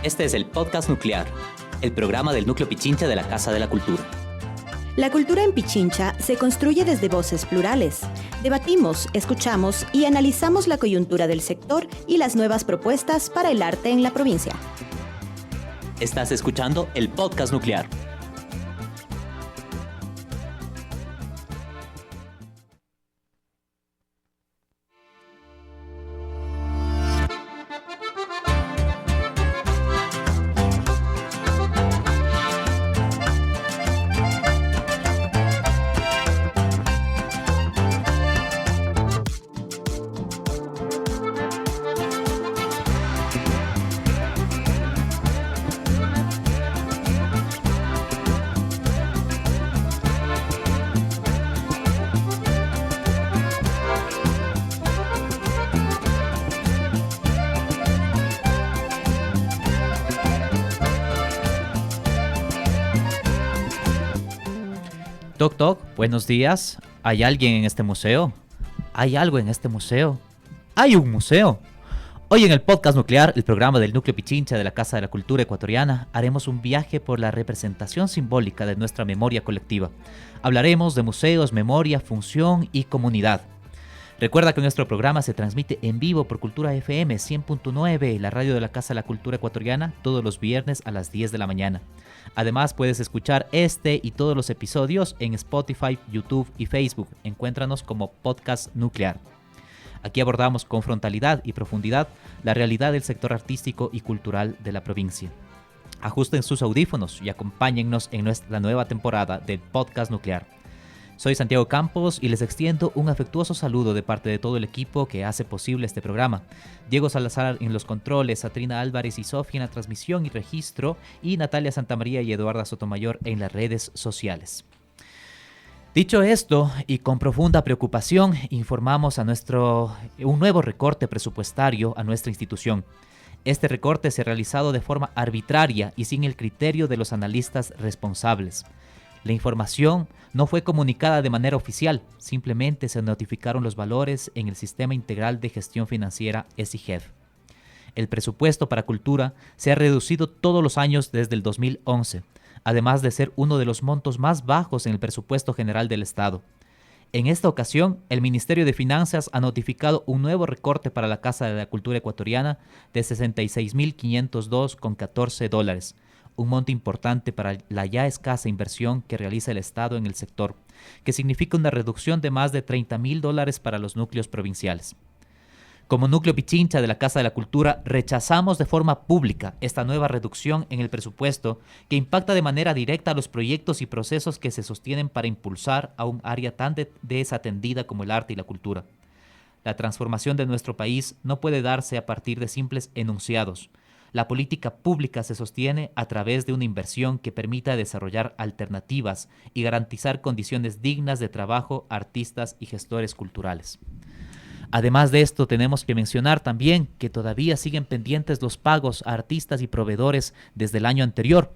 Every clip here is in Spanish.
Este es el Podcast Nuclear, el programa del Núcleo Pichincha de la Casa de la Cultura. La cultura en Pichincha se construye desde voces plurales. Debatimos, escuchamos y analizamos la coyuntura del sector y las nuevas propuestas para el arte en la provincia. Estás escuchando el Podcast Nuclear. Toc toc, buenos días. ¿Hay alguien en este museo? ¿Hay algo en este museo? ¡Hay un museo! Hoy en el Podcast Nuclear, el programa del Núcleo Pichincha de la Casa de la Cultura Ecuatoriana, haremos un viaje por la representación simbólica de nuestra memoria colectiva. Hablaremos de museos, memoria, función y comunidad. Recuerda que nuestro programa se transmite en vivo por Cultura FM 100.9, la radio de la Casa de la Cultura Ecuatoriana, todos los viernes a las 10 de la mañana. Además, puedes escuchar este y todos los episodios en Spotify, YouTube y Facebook. Encuéntranos como Podcast Nuclear. Aquí abordamos con frontalidad y profundidad la realidad del sector artístico y cultural de la provincia. Ajusten sus audífonos y acompáñennos en nuestra nueva temporada del Podcast Nuclear. Soy Santiago Campos y les extiendo un afectuoso saludo de parte de todo el equipo que hace posible este programa. Diego Salazar en los controles, Satrina Álvarez y Sofía en la transmisión y registro, y Natalia Santamaría y Eduarda Sotomayor en las redes sociales. Dicho esto, y con profunda preocupación, informamos a un nuevo recorte presupuestario a nuestra institución. Este recorte se ha realizado de forma arbitraria y sin el criterio de los analistas responsables. La información no fue comunicada de manera oficial, simplemente se notificaron los valores en el Sistema Integral de Gestión Financiera SIGEF. El presupuesto para cultura se ha reducido todos los años desde el 2011, además de ser uno de los montos más bajos en el presupuesto general del Estado. En esta ocasión, el Ministerio de Finanzas ha notificado un nuevo recorte para la Casa de la Cultura Ecuatoriana de $66,502,14, un monto importante para la ya escasa inversión que realiza el Estado en el sector, que significa una reducción de más de $30,000 para los núcleos provinciales. Como Núcleo Pichincha de la Casa de la Cultura, rechazamos de forma pública esta nueva reducción en el presupuesto que impacta de manera directa a los proyectos y procesos que se sostienen para impulsar a un área tan desatendida como el arte y la cultura. La transformación de nuestro país no puede darse a partir de simples enunciados. La política pública se sostiene a través de una inversión que permita desarrollar alternativas y garantizar condiciones dignas de trabajo a artistas y gestores culturales. Además de esto, tenemos que mencionar también que todavía siguen pendientes los pagos a artistas y proveedores desde el año anterior.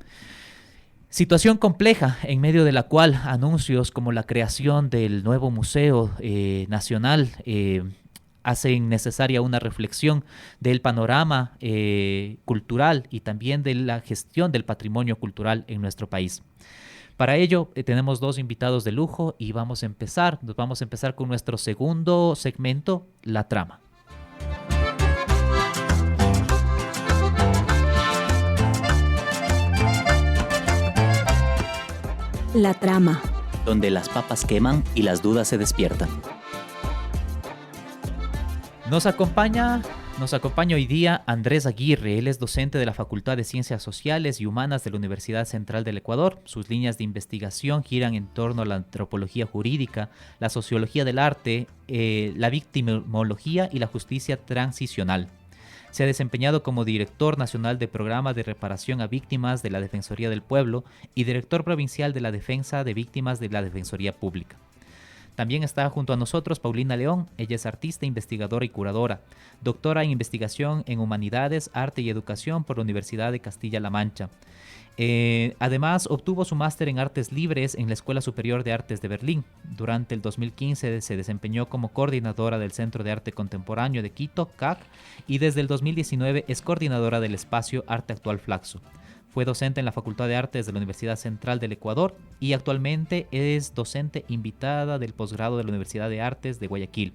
Situación compleja en medio de la cual anuncios como la creación del nuevo Museo Nacional hacen necesaria una reflexión del panorama cultural y también de la gestión del patrimonio cultural en nuestro país. Para ello tenemos dos invitados de lujo y vamos a empezar con nuestro segundo segmento, La Trama. La Trama, donde las papas queman y las dudas se despiertan. Nos acompaña hoy día Andrés Aguirre. Él es docente de la Facultad de Ciencias Sociales y Humanas de la Universidad Central del Ecuador. Sus líneas de investigación giran en torno a la antropología jurídica, la sociología del arte, la victimología y la justicia transicional. Se ha desempeñado como director nacional de Programa de Reparación a Víctimas de la Defensoría del Pueblo y director provincial de la Defensa de Víctimas de la Defensoría Pública. También está junto a nosotros Paulina León. Ella es artista, investigadora y curadora, doctora en investigación en Humanidades, Arte y Educación por la Universidad de Castilla-La Mancha. Además, obtuvo su máster en Artes Libres en la Escuela Superior de Artes de Berlín. Durante el 2015 se desempeñó como coordinadora del Centro de Arte Contemporáneo de Quito, CAC, y desde el 2019 es coordinadora del espacio Arte Actual Flaxo. Fue docente en la Facultad de Artes de la Universidad Central del Ecuador y actualmente es docente invitada del posgrado de la Universidad de Artes de Guayaquil,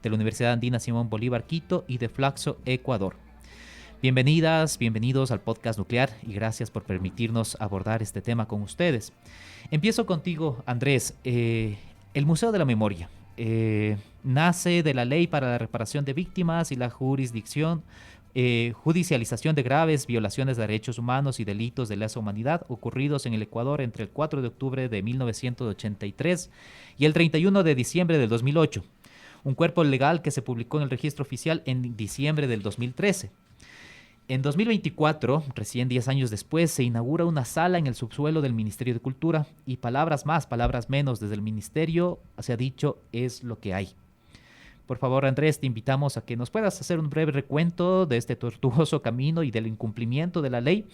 de la Universidad Andina Simón Bolívar Quito y de Flaxo, Ecuador. Bienvenidas, bienvenidos al podcast nuclear y gracias por permitirnos abordar este tema con ustedes. Empiezo contigo, Andrés. El Museo de la Memoria nace de la Ley para la Reparación de Víctimas y la judicialización de graves violaciones de derechos humanos y delitos de lesa humanidad ocurridos en el Ecuador entre el 4 de octubre de 1983 y el 31 de diciembre del 2008. Un cuerpo legal que se publicó en el registro oficial en diciembre del 2013. En 2024, recién 10 años después, se inaugura una sala en el subsuelo del Ministerio de Cultura y palabras más, palabras menos, desde el Ministerio se ha dicho es lo que hay. Por favor, Andrés, te invitamos a que nos puedas hacer un breve recuento de este tortuoso camino y del incumplimiento de la ley,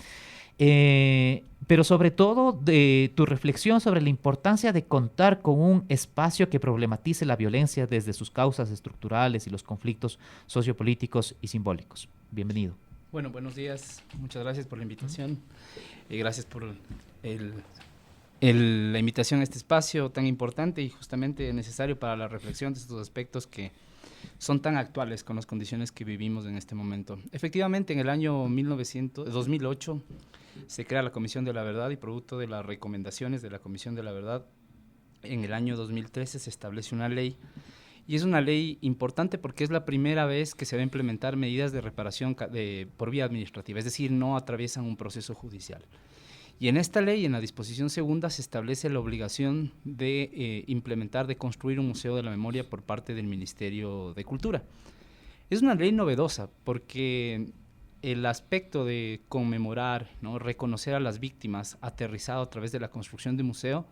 pero sobre todo de tu reflexión sobre la importancia de contar con un espacio que problematice la violencia desde sus causas estructurales y los conflictos sociopolíticos y simbólicos. Bienvenido. Bueno, buenos días. Muchas gracias por la invitación. Gracias por la invitación a este espacio tan importante y justamente necesario para la reflexión de estos aspectos que son tan actuales con las condiciones que vivimos en este momento. Efectivamente, en el año 2008 se crea la Comisión de la Verdad y producto de las recomendaciones de la Comisión de la Verdad, en el año 2013 se establece una ley. Y es una ley importante porque es la primera vez que se va a implementar medidas de reparación por vía administrativa, es decir, no atraviesan un proceso judicial. Y en esta ley, en la disposición segunda, se establece la obligación de implementar, de construir un museo de la memoria por parte del Ministerio de Cultura. Es una ley novedosa porque el aspecto de conmemorar, ¿no?, reconocer a las víctimas aterrizado a través de la construcción de museo,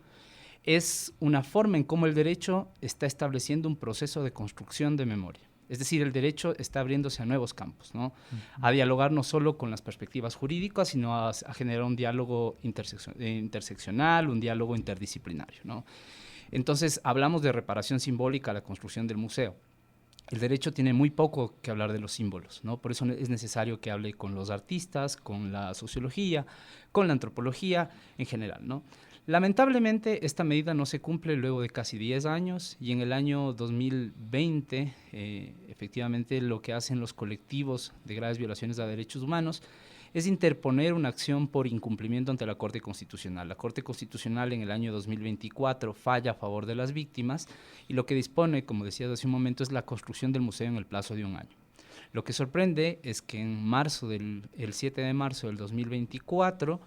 es una forma en cómo el derecho está estableciendo un proceso de construcción de memoria. Es decir, el derecho está abriéndose a nuevos campos, ¿no? A dialogar no solo con las perspectivas jurídicas, sino a generar un diálogo interseccional, un diálogo interdisciplinario, ¿no? Entonces, hablamos de reparación simbólica a la construcción del museo. El derecho tiene muy poco que hablar de los símbolos, ¿no? Por eso es necesario que hable con los artistas, con la sociología, con la antropología en general, ¿no? Lamentablemente, esta medida no se cumple luego de casi 10 años y en el año 2020, efectivamente, lo que hacen los colectivos de graves violaciones a derechos humanos es interponer una acción por incumplimiento ante la Corte Constitucional. La Corte Constitucional en el año 2024 falla a favor de las víctimas y lo que dispone, como decías hace un momento, es la construcción del museo en el plazo de un año. Lo que sorprende es que el 7 de marzo del 2024,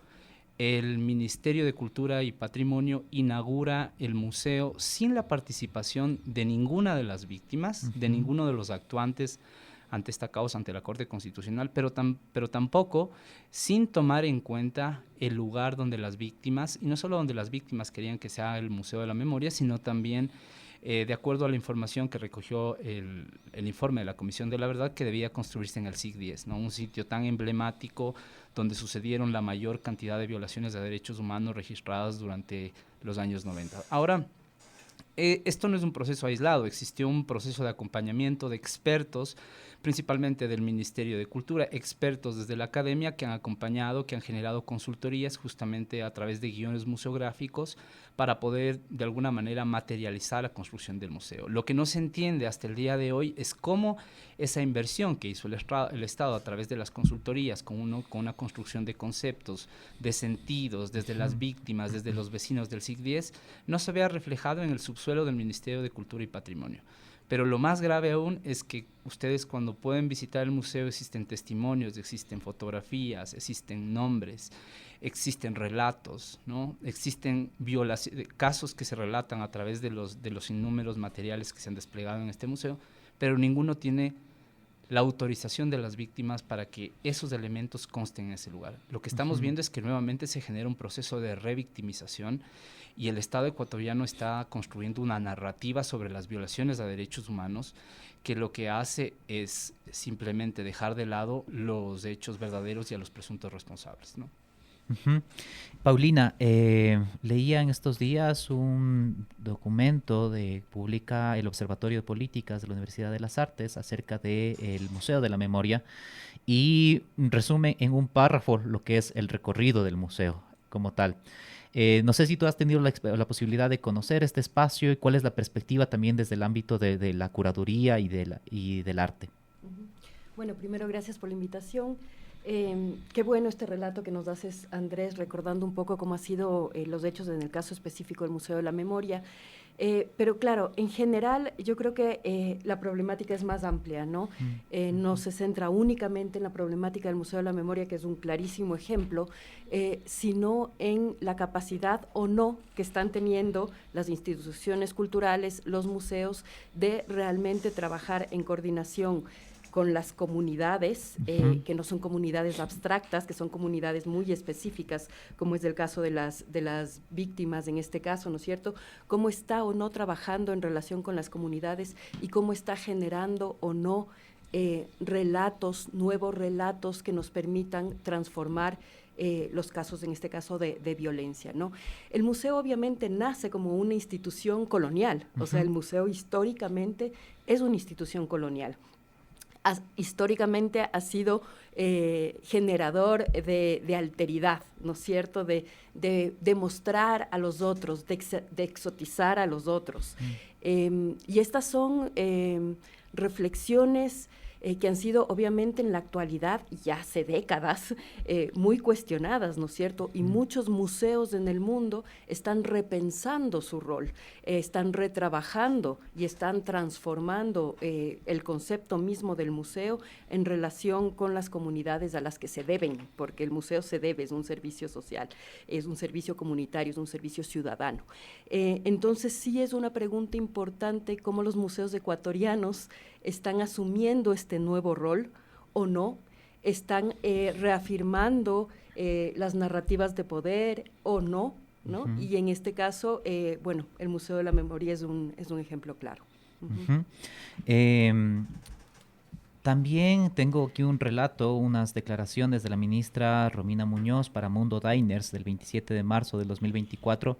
el Ministerio de Cultura y Patrimonio inaugura el museo sin la participación de ninguna de las víctimas, de ninguno de los actuantes ante esta causa, ante la Corte Constitucional, pero tampoco sin tomar en cuenta el lugar donde las víctimas, y no solo donde las víctimas querían que sea el Museo de la Memoria, sino también de acuerdo a la información que recogió el informe de la Comisión de la Verdad, que debía construirse en el SIC 10, ¿no? Un sitio tan emblemático donde sucedieron la mayor cantidad de violaciones de derechos humanos registradas durante los años 90. Ahora, esto no es un proceso aislado, existió un proceso de acompañamiento de expertos, principalmente del Ministerio de Cultura, expertos desde la academia que han acompañado, que han generado consultorías justamente a través de guiones museográficos para poder de alguna manera materializar la construcción del museo. Lo que no se entiende hasta el día de hoy es cómo esa inversión que hizo el Estado a través de las consultorías con una construcción de conceptos, de sentidos, desde las víctimas, desde los vecinos del SIC 10, no se vea reflejado en el subsuelo del Ministerio de Cultura y Patrimonio. Pero lo más grave aún es que ustedes cuando pueden visitar el museo existen testimonios, existen fotografías, existen nombres, existen relatos, ¿no? Existen casos que se relatan a través de los innúmeros materiales que se han desplegado en este museo, pero ninguno tiene la autorización de las víctimas para que esos elementos consten en ese lugar. Lo que estamos viendo es que nuevamente se genera un proceso de revictimización y el Estado ecuatoriano está construyendo una narrativa sobre las violaciones a derechos humanos que lo que hace es simplemente dejar de lado los hechos verdaderos y a los presuntos responsables, ¿no? Uh-huh. Paulina, leía en estos días un documento que publica el Observatorio de Políticas de la Universidad de las Artes acerca del Museo de la Memoria y resume en un párrafo lo que es el recorrido del museo como tal. No sé si tú has tenido la posibilidad de conocer este espacio y cuál es la perspectiva también desde el ámbito de la curaduría y del arte. Bueno, primero gracias por la invitación. Qué bueno este relato que nos haces, Andrés, recordando un poco cómo han sido los hechos en el caso específico del Museo de la Memoria. Pero claro, en general yo creo que la problemática es más amplia, ¿no? No se centra únicamente en la problemática del Museo de la Memoria, que es un clarísimo ejemplo, sino en la capacidad o no que están teniendo las instituciones culturales, los museos, de realmente trabajar en coordinación con las comunidades, que no son comunidades abstractas, que son comunidades muy específicas, como es el caso de las víctimas en este caso, ¿no es cierto? Cómo está o no trabajando en relación con las comunidades y cómo está generando o no relatos, nuevos relatos que nos permitan transformar los casos, en este caso, de violencia, ¿no? El museo obviamente nace como una institución colonial, o sea, el museo históricamente es una institución colonial. Históricamente ha sido generador de alteridad, ¿no es cierto?, de mostrar a los otros, de exotizar a los otros. Y estas son reflexiones que han sido obviamente en la actualidad, ya hace décadas, muy cuestionadas, ¿no es cierto? Y muchos museos en el mundo están repensando su rol, están retrabajando y están transformando el concepto mismo del museo en relación con las comunidades a las que se deben, porque el museo se debe, es un servicio social, es un servicio comunitario, es un servicio ciudadano. Entonces sí es una pregunta importante cómo los museos ecuatorianos están asumiendo este nuevo rol o no, están reafirmando las narrativas de poder o no, ¿no? Y en este caso, bueno, el Museo de la Memoria es un ejemplo claro. También tengo aquí un relato, unas declaraciones de la ministra Romina Muñoz para Mundo Diners del 27 de marzo del 2024,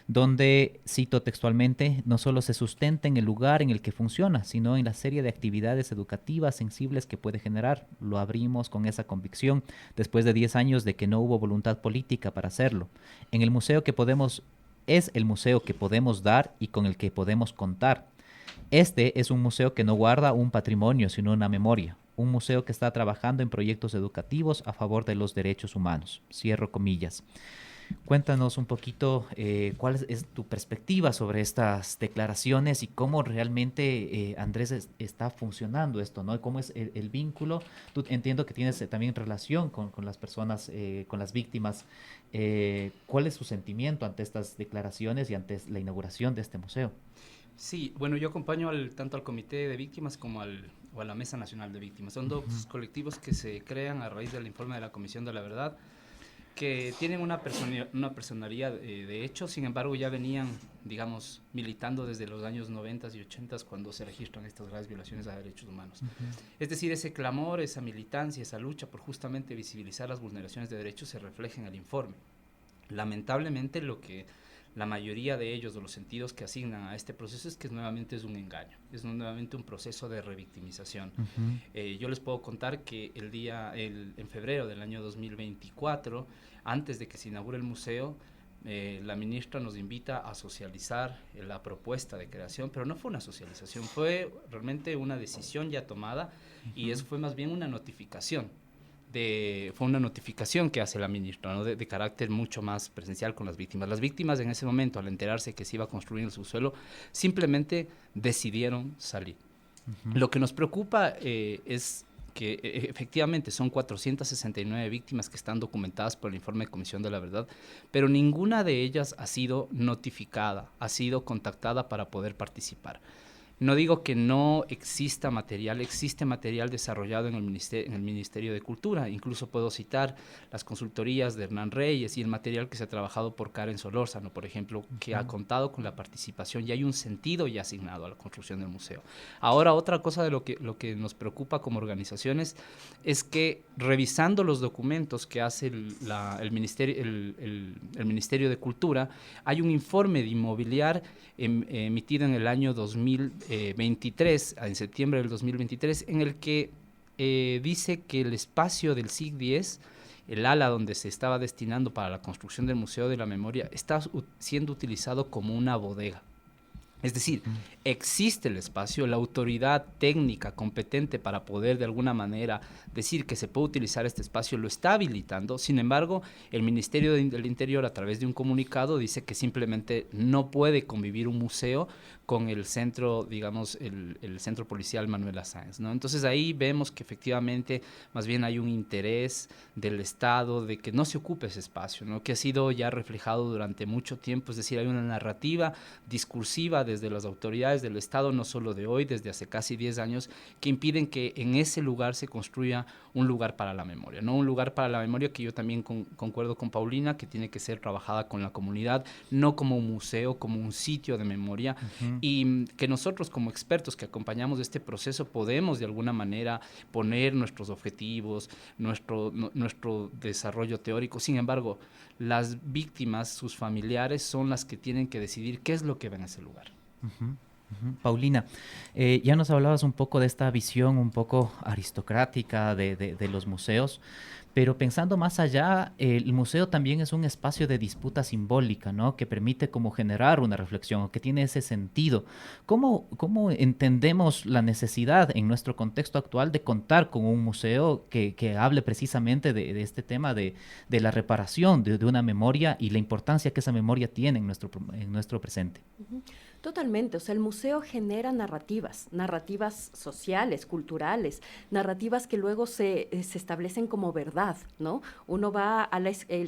donde, cito textualmente, no solo se sustenta en el lugar en el que funciona, sino en la serie de actividades educativas sensibles que puede generar. Lo abrimos con esa convicción después de 10 años de que no hubo voluntad política para hacerlo. En el museo que podemos, es el museo que podemos dar y con el que podemos contar. Este es un museo que no guarda un patrimonio, sino una memoria. Un museo que está trabajando en proyectos educativos a favor de los derechos humanos. Cierro comillas. Cuéntanos un poquito cuál es tu perspectiva sobre estas declaraciones y cómo realmente, Andrés, está funcionando esto, ¿no? ¿Cómo es el vínculo? Tú entiendo que tienes también relación con las personas, con las víctimas. ¿Cuál es su sentimiento ante estas declaraciones y ante la inauguración de este museo? Sí, bueno, yo acompaño tanto al Comité de Víctimas como a la Mesa Nacional de Víctimas. Son dos colectivos que se crean a raíz del informe de la Comisión de la Verdad, que tienen una personalidad de hecho, sin embargo ya venían, digamos, militando desde los años 90 y 80 cuando se registran estas graves violaciones a derechos humanos. Es decir, ese clamor, esa militancia, esa lucha por justamente visibilizar las vulneraciones de derechos se refleja en el informe. Lamentablemente lo que la mayoría de ellos, de los sentidos que asignan a este proceso, es que nuevamente es un engaño, es nuevamente un proceso de revictimización. Yo les puedo contar que en febrero del año 2024, antes de que se inaugure el museo, la ministra nos invita a socializar la propuesta de creación, pero no fue una socialización, fue realmente una decisión ya tomada, y eso fue más bien una notificación. Fue una notificación que hace la ministra, ¿no? de carácter mucho más presencial con las víctimas. Las víctimas en ese momento, al enterarse que se iba a construir en el subsuelo, simplemente decidieron salir. Lo que nos preocupa es que efectivamente son 469 víctimas que están documentadas por el informe de Comisión de la Verdad, pero ninguna de ellas ha sido notificada, ha sido contactada para poder participar. No digo que no exista material, existe material desarrollado en el Ministerio de Cultura. Incluso puedo citar las consultorías de Hernán Reyes y el material que se ha trabajado por Karen Solórzano, por ejemplo, que ha contado con la participación y hay un sentido ya asignado a la construcción del museo. Ahora, otra cosa de lo que nos preocupa como organizaciones es que revisando los documentos que hace el Ministerio de Cultura, hay un informe de Inmobiliar emitido en el año 2023, en septiembre del 2023, en el que dice que el espacio del SIC 10, el ala donde se estaba destinando para la construcción del Museo de la Memoria, está siendo utilizado como una bodega. Es decir, existe el espacio, la autoridad técnica competente para poder de alguna manera decir que se puede utilizar este espacio lo está habilitando. Sin embargo, el Ministerio del Interior, a través de un comunicado, dice que simplemente no puede convivir un museo con el centro, digamos, el centro policial Manuela Sáenz, ¿no? Entonces ahí vemos que efectivamente más bien hay un interés del Estado de que no se ocupe ese espacio, ¿no? Que ha sido ya reflejado durante mucho tiempo. Es decir, hay una narrativa discursiva desde las autoridades del Estado, no solo de hoy, desde hace casi 10 años, que impiden que en ese lugar se construya un lugar para la memoria, ¿no? Un lugar para la memoria que yo también concuerdo con Paulina, que tiene que ser trabajada con la comunidad, no como un museo, como un sitio de memoria, y que nosotros como expertos que acompañamos este proceso podemos de alguna manera poner nuestros objetivos, nuestro desarrollo teórico. Sin embargo, las víctimas, sus familiares, son las que tienen que decidir qué es lo que ven en ese lugar. Paulina, ya nos hablabas un poco de esta visión un poco aristocrática de los museos, pero pensando más allá, el museo también es un espacio de disputa simbólica, ¿no? Que permite como generar una reflexión, que tiene ese sentido. ¿Cómo entendemos la necesidad en nuestro contexto actual de contar con un museo que hable precisamente de este tema de la reparación de una memoria y la importancia que esa memoria tiene en nuestro presente? Totalmente, o sea, el museo genera narrativas sociales, culturales, narrativas que luego se establecen como verdad, ¿no? Uno va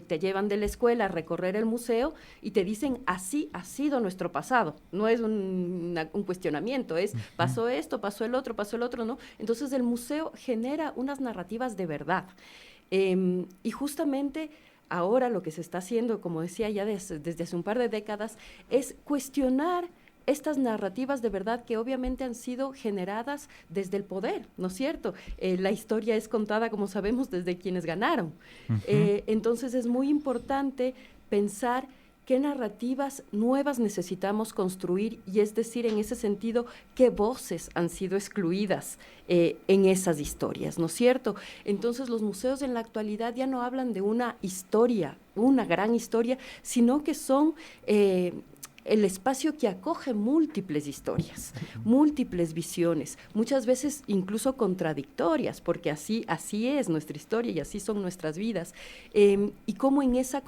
te llevan de la escuela a recorrer el museo y te dicen, así ha sido nuestro pasado, no es un cuestionamiento, es pasó esto, pasó el otro, ¿no? Entonces el museo genera unas narrativas de verdad. Y justamente ahora lo que se está haciendo, como decía ya desde hace un par de décadas, es cuestionar estas narrativas de verdad que obviamente han sido generadas desde el poder, ¿no es cierto? La historia es contada, como sabemos, desde quienes ganaron. Entonces es muy importante pensar qué narrativas nuevas necesitamos construir y es decir, en ese sentido, qué voces han sido excluidas en esas historias, ¿no es cierto? Entonces los museos en la actualidad ya no hablan de una historia, una gran historia, sino que son el espacio que acoge múltiples historias, múltiples visiones, muchas veces incluso contradictorias, porque así es nuestra historia y así son nuestras vidas, y cómo en esa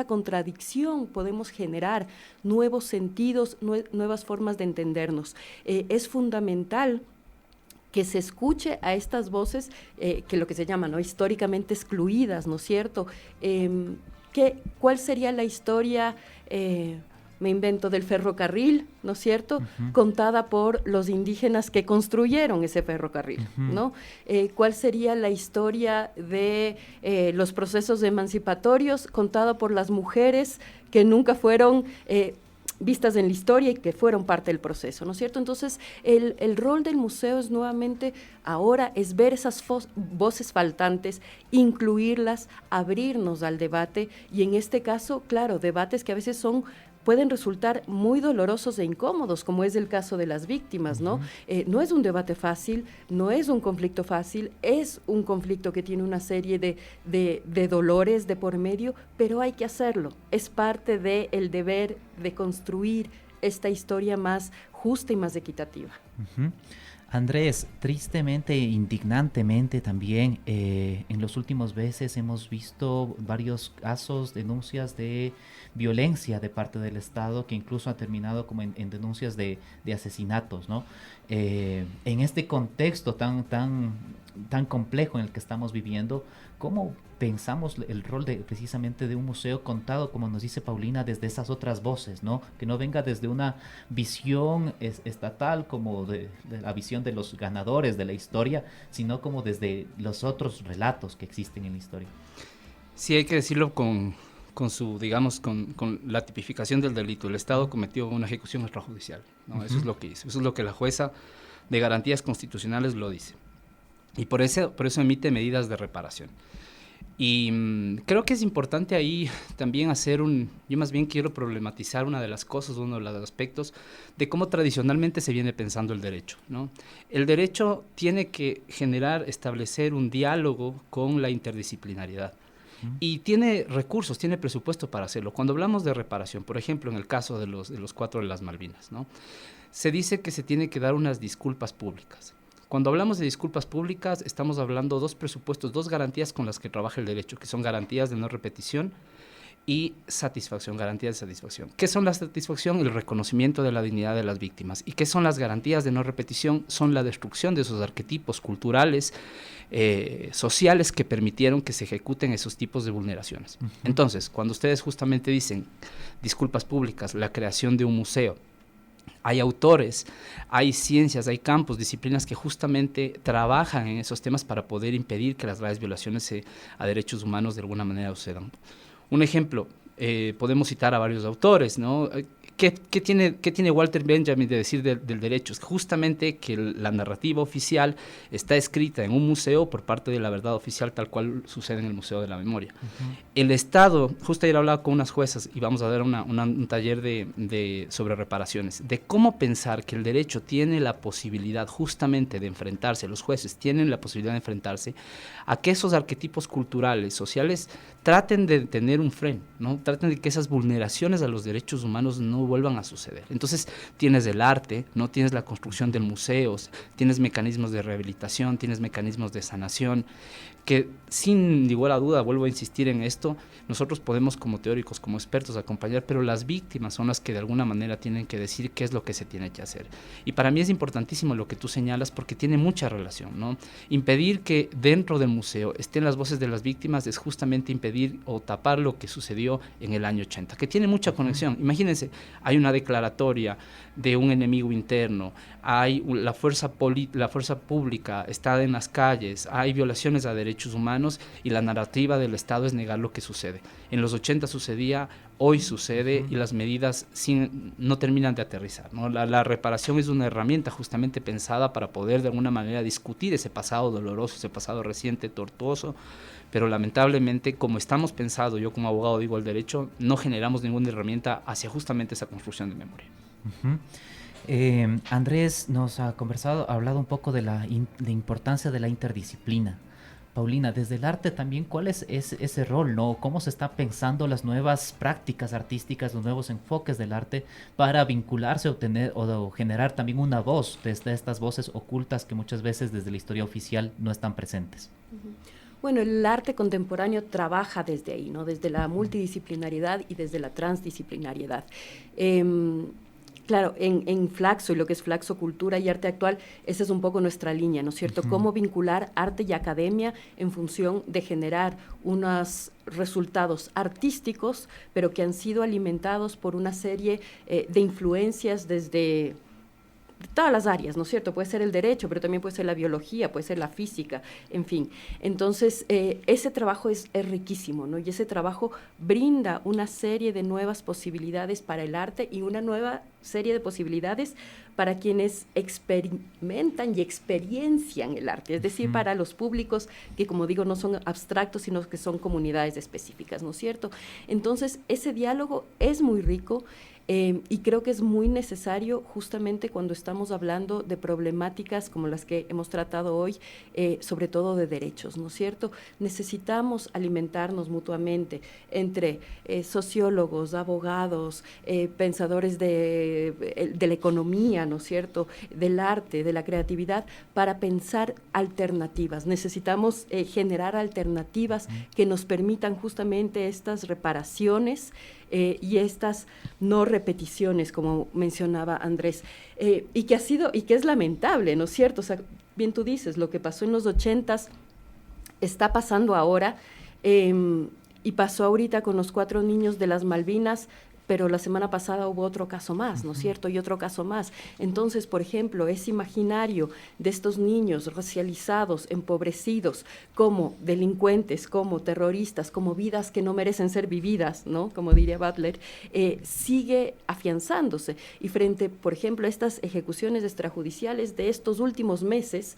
contradicción podemos generar nuevos sentidos, nuevas formas de entendernos. Es fundamental que se escuche a estas voces, que lo que se llama, ¿no?, históricamente excluidas, ¿no es cierto? ¿Cuál sería la historia me invento del ferrocarril, ¿no es cierto?, contada por los indígenas que construyeron ese ferrocarril, ¿no? ¿Cuál sería la historia de los procesos emancipatorios contada por las mujeres que nunca fueron vistas en la historia y que fueron parte del proceso, ¿no es cierto? Entonces, el rol del museo es nuevamente ahora es ver esas voces faltantes, incluirlas, abrirnos al debate y en este caso, claro, debates que a veces pueden resultar muy dolorosos e incómodos, como es el caso de las víctimas, ¿no? No es un debate fácil, no es un conflicto fácil, es un conflicto que tiene una serie de dolores de por medio, pero hay que hacerlo. Es parte del deber de construir esta historia más justa y más equitativa. Andrés, tristemente e indignantemente también, en los últimos meses hemos visto varios casos, denuncias de violencia de parte del Estado que incluso han terminado como en denuncias de asesinatos, ¿no? En este contexto tan tan complejo en el que estamos viviendo, ¿cómo pensamos el rol precisamente de un museo contado, como nos dice Paulina, desde esas otras voces, ¿no? Que no venga desde una visión estatal como de la visión de los ganadores de la historia, sino como desde los otros relatos que existen en la historia? Sí, hay que decirlo con la tipificación del delito. El Estado cometió una ejecución extrajudicial, ¿no? Eso es lo que hizo. Eso es lo que la jueza de garantías constitucionales lo dice. Y por eso emite medidas de reparación. Y creo que es importante ahí también yo más bien quiero problematizar una de las cosas, uno de los aspectos de cómo tradicionalmente se viene pensando el derecho, ¿no? El derecho tiene que establecer un diálogo con la interdisciplinariedad. Y tiene recursos, tiene presupuesto para hacerlo. Cuando hablamos de reparación, por ejemplo, en el caso de los 4 de las Malvinas, ¿no? Se dice que se tiene que dar unas disculpas públicas. Cuando hablamos de disculpas públicas, estamos hablando 2 presupuestos, 2 garantías con las que trabaja el derecho, que son garantías de no repetición y satisfacción, garantías de satisfacción. ¿Qué son la satisfacción? El reconocimiento de la dignidad de las víctimas. ¿Y qué son las garantías de no repetición? Son la destrucción de esos arquetipos culturales, sociales que permitieron que se ejecuten esos tipos de vulneraciones. Entonces, cuando ustedes justamente dicen disculpas públicas, la creación de un museo, hay autores, hay ciencias, hay campos, disciplinas que justamente trabajan en esos temas para poder impedir que las graves violaciones a derechos humanos de alguna manera sucedan. Un ejemplo, podemos citar a varios autores, ¿no? ¿Qué tiene Walter Benjamin de decir del derecho? Es justamente que la narrativa oficial está escrita en un museo por parte de la verdad oficial, tal cual sucede en el Museo de la Memoria. El Estado, justo ayer hablaba con unas juezas y vamos a dar un taller sobre reparaciones, de cómo pensar que el derecho tiene la posibilidad justamente de enfrentarse, los jueces tienen la posibilidad de enfrentarse a que esos arquetipos culturales, sociales, traten de tener un freno, ¿no? Traten de que esas vulneraciones a los derechos humanos no vuelvan a suceder. Entonces tienes el arte, no tienes la construcción de museos, tienes mecanismos de rehabilitación, tienes mecanismos de sanación, que sin igual a duda, vuelvo a insistir en esto, nosotros podemos como teóricos, como expertos acompañar, pero las víctimas son las que de alguna manera tienen que decir qué es lo que se tiene que hacer. Y para mí es importantísimo lo que tú señalas porque tiene mucha relación, ¿no? Impedir que dentro del museo estén las voces de las víctimas es justamente impedir o tapar lo que sucedió en el año 80, que tiene mucha conexión. Imagínense, hay una declaratoria de un enemigo interno, hay la fuerza pública está en las calles, hay violaciones a derechos humanos y la narrativa del Estado es negar lo que sucede. En los 80 sucedía, hoy sucede y las medidas no terminan de aterrizar, ¿no? La reparación es una herramienta justamente pensada para poder de alguna manera discutir ese pasado doloroso, ese pasado reciente, tortuoso, pero lamentablemente como estamos pensados, yo como abogado digo el derecho, no generamos ninguna herramienta hacia justamente esa construcción de memoria. Andrés nos ha hablado un poco de la importancia de la interdisciplina. Paulina, desde el arte también, ¿cuál es ese rol, no? ¿Cómo se está pensando las nuevas prácticas artísticas, los nuevos enfoques del arte para vincularse, obtener o generar también una voz desde estas voces ocultas que muchas veces desde la historia oficial no están presentes? Bueno, el arte contemporáneo trabaja desde ahí, ¿no? Desde la multidisciplinariedad y desde la transdisciplinariedad. Claro, en Flaxo y lo que es Flaxo Cultura y Arte Actual, esa es un poco nuestra línea, ¿no es cierto? Cómo vincular arte y academia en función de generar unos resultados artísticos, pero que han sido alimentados por una serie de influencias desde todas las áreas, ¿no es cierto? Puede ser el derecho, pero también puede ser la biología, puede ser la física, en fin. Entonces, ese trabajo es riquísimo, ¿no? Y ese trabajo brinda una serie de nuevas posibilidades para el arte y una nueva serie de posibilidades para quienes experimentan y experiencian el arte, es decir, para los públicos que, como digo, no son abstractos, sino que son comunidades específicas, ¿no es cierto? Entonces, ese diálogo es muy rico. Y creo que es muy necesario justamente cuando estamos hablando de problemáticas como las que hemos tratado hoy, sobre todo de derechos, ¿no es cierto? Necesitamos alimentarnos mutuamente entre sociólogos, abogados, pensadores de la economía, ¿no es cierto?, del arte, de la creatividad, para pensar alternativas. Necesitamos generar alternativas que nos permitan justamente estas reparaciones y estas no repeticiones, como mencionaba Andrés, y que es lamentable, ¿no es cierto? O sea, bien tú dices, lo que pasó en los 80s está pasando ahora, y pasó ahorita con los 4 niños de las Malvinas, pero la semana pasada hubo otro caso más, ¿no es cierto? Y otro caso más. Entonces, por ejemplo, ese imaginario de estos niños racializados, empobrecidos, como delincuentes, como terroristas, como vidas que no merecen ser vividas, ¿no? Como diría Butler, sigue afianzándose. Y frente, por ejemplo, a estas ejecuciones extrajudiciales de estos últimos meses,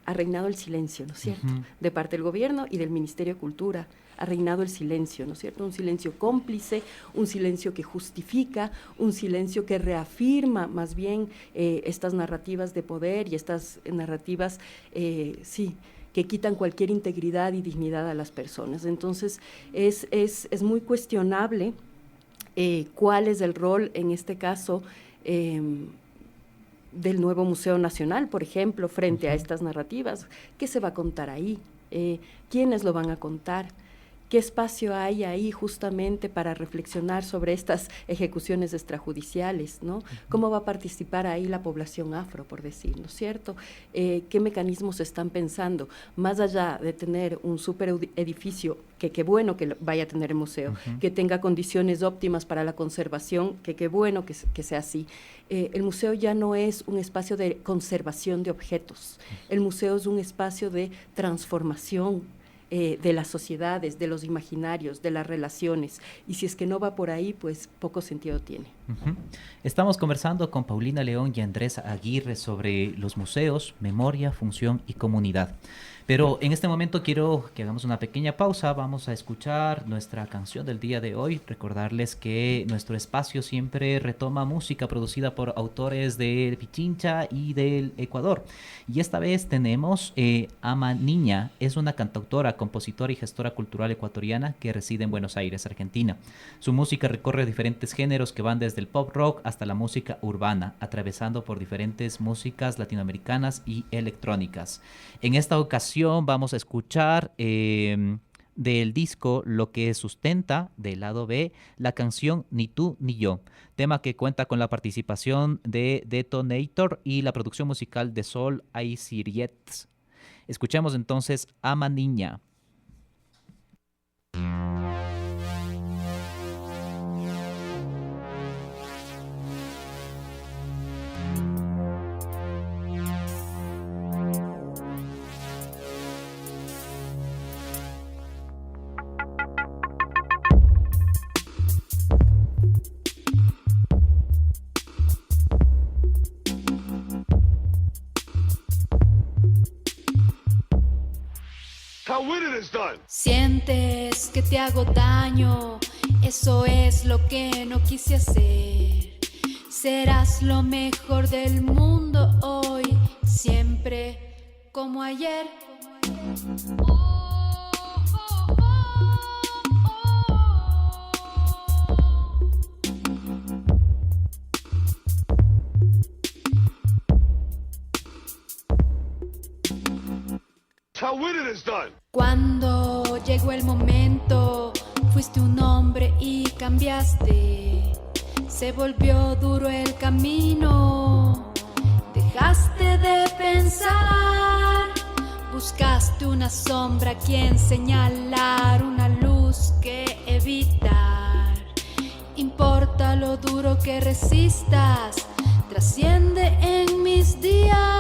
ha reinado el silencio, ¿no es cierto? De parte del gobierno y del Ministerio de Cultura. Ha reinado el silencio, ¿no es cierto? Un silencio cómplice, un silencio que justifica, un silencio que reafirma más bien estas narrativas de poder y estas narrativas, que quitan cualquier integridad y dignidad a las personas. Entonces, es muy cuestionable cuál es el rol, en este caso, del nuevo Museo Nacional, por ejemplo, frente a estas narrativas. ¿Qué se va a contar ahí? ¿Quiénes lo van a contar? ¿Qué espacio hay ahí justamente para reflexionar sobre estas ejecuciones extrajudiciales, ¿no? ¿Cómo va a participar ahí la población afro, por decir, ¿no es cierto? ¿Qué mecanismos se están pensando? Más allá de tener un super edificio, que qué bueno que vaya a tener el museo, que tenga condiciones óptimas para la conservación, que qué bueno que sea así. El museo ya no es un espacio de conservación de objetos, el museo es un espacio de transformación de las sociedades, de los imaginarios, de las relaciones, y si es que no va por ahí, pues poco sentido tiene. Estamos conversando con Paulina León y Andrés Aguirre sobre los museos, memoria, función y comunidad. Pero en este momento quiero que hagamos una pequeña pausa. Vamos a escuchar nuestra canción del día de hoy. Recordarles que nuestro espacio siempre retoma música producida por autores de Pichincha y del Ecuador. Y esta vez tenemos Ama Niña. Es una cantautora, compositora y gestora cultural ecuatoriana que reside en Buenos Aires, Argentina. Su música recorre diferentes géneros que van desde el pop rock hasta la música urbana, atravesando por diferentes músicas latinoamericanas y electrónicas. En esta ocasión vamos a escuchar del disco Lo que sustenta, del lado B, la canción Ni tú ni yo, tema que cuenta con la participación de Detonator y la producción musical de Sol Aizirietz. Escuchemos entonces Ama Niña. Sientes que te hago daño, eso es lo que no quise hacer. Serás lo mejor del mundo hoy, siempre como ayer. Cuando llegó el momento, fuiste un hombre y cambiaste. Se volvió duro el camino, dejaste de pensar. Buscaste una sombra a quien señalar, una luz que evitar. Importa lo duro que resistas, trasciende en mis días.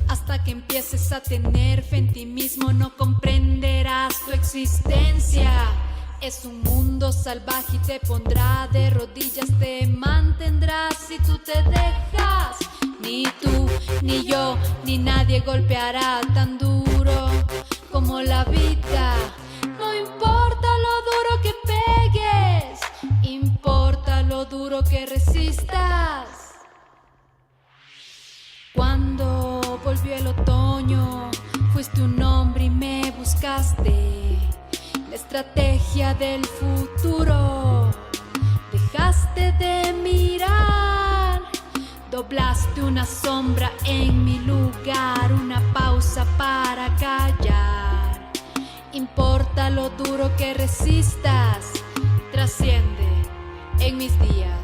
Hasta que empieces a tener fe en ti mismo, no comprenderás tu existencia. Es un mundo salvaje y te pondrá de rodillas, te mantendrás si tú te dejas. Ni tú, ni yo, ni nadie golpeará tan duro como la vida. No importa lo duro que pegues, importa lo duro que resistas. Cuando volvió el otoño, la estrategia del futuro. Dejaste de mirar, doblaste una sombra en mi lugar, una pausa para callar. Importa lo duro que resistas, trasciende en mis días.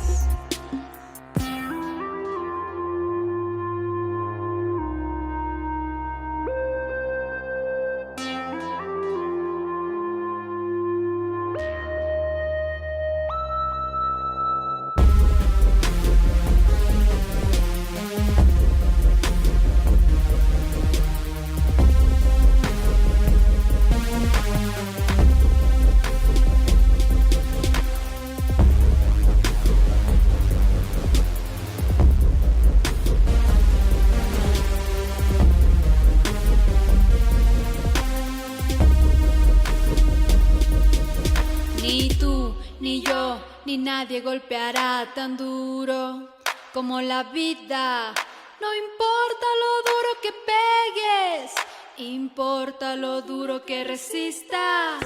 Ni nadie golpeará tan duro como la vida. No importa lo duro que pegues, importa lo duro que resistas.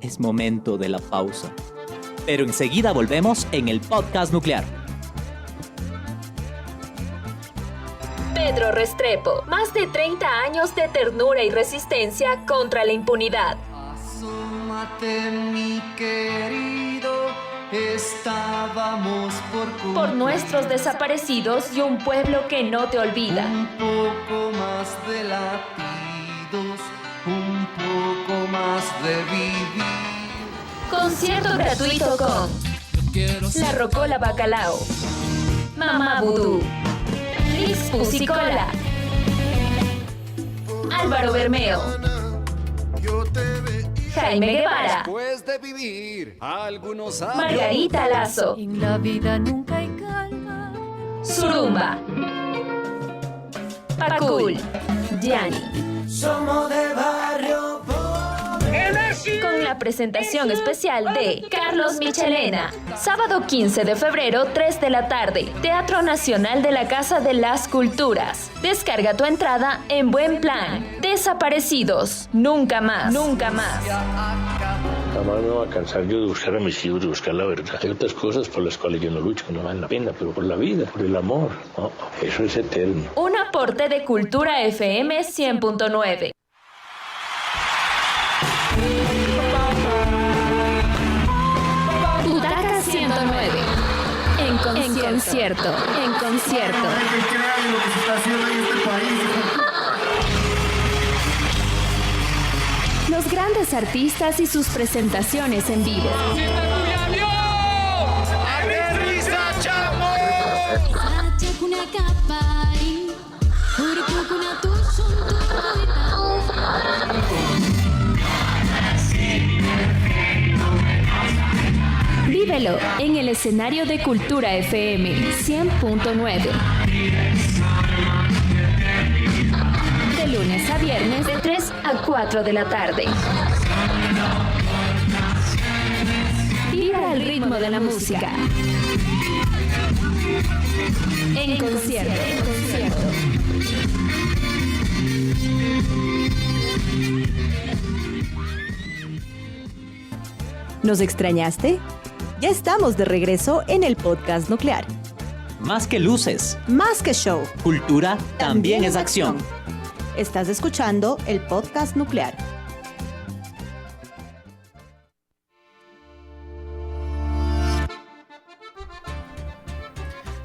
Es momento de la pausa. Pero enseguida volvemos en el podcast nuclear. Pedro Restrepo, más de 30 años de ternura y resistencia contra la impunidad. Asómate, mi querido, estábamos por nuestros desaparecidos y un pueblo que no te olvida. Un poco más de latidos, un poco más de vivir. Concierto gratuito con La Rocola Bacalao, Mamá Vudú, Liz Pusicola, Álvaro Bermeo, Jaime Guevara, Después de vivir algunos años, Margarita Lazo, En la vida nunca hay calma. Surumba, Pacul, Gianni. somos de barrio Con la presentación especial de Carlos Michelena. Sábado 15 de febrero, 3 de la tarde. Teatro Nacional de la Casa de las Culturas. Descarga tu entrada en Buen Plan. Desaparecidos. Nunca más. Nunca más. Jamás me voy a cansar yo de buscar a mis hijos, de buscar la verdad. Hay otras cosas por las cuales yo no lucho, que no valen la pena, pero por la vida, por el amor, ¿no? Eso es eterno. Un aporte de Cultura FM 100.9. Butaca 109. En concierto. En concierto. Los grandes artistas y sus presentaciones en vivo. Vívelo en el escenario de Cultura FM 100.9. De lunes a viernes de 3 a 4 de la tarde. Vibra el ritmo de la música. En concierto. En concierto. ¿Nos extrañaste? Ya estamos de regreso en el podcast nuclear. Más que luces, Más que show, cultura también es acción. Estás escuchando el podcast nuclear.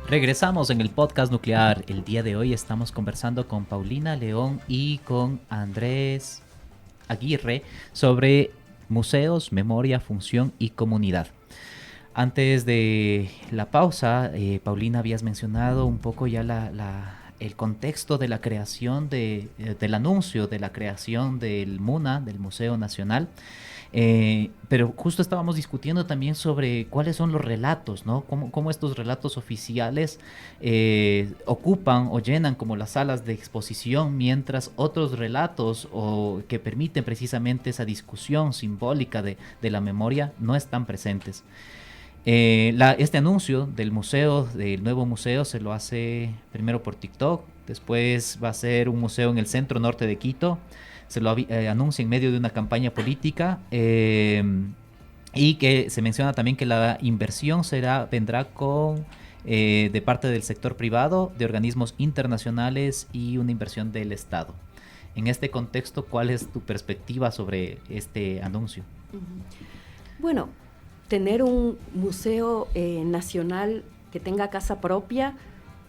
Regresamos en el podcast nuclear. El día de hoy estamos conversando con Paulina León y con Andrés Aguirre sobre museos, memoria, función y comunidad. Antes de la pausa, Paulina, habías mencionado un poco ya el contexto de la creación del anuncio de la creación del MUNA, del Museo Nacional. Pero justo estábamos discutiendo también sobre cuáles son los relatos, ¿no? Cómo estos relatos oficiales ocupan o llenan como las salas de exposición, mientras otros relatos que permiten precisamente esa discusión simbólica de la memoria no están presentes. Este anuncio del nuevo museo, se lo hace primero por TikTok, Después va a ser un museo en el centro norte de Quito. Se lo anuncia en medio de una campaña política. Y que se menciona también que la inversión vendrá de parte del sector privado, de organismos internacionales y una inversión del Estado. En este contexto, ¿cuál es tu perspectiva sobre este anuncio? Bueno, tener un museo nacional que tenga casa propia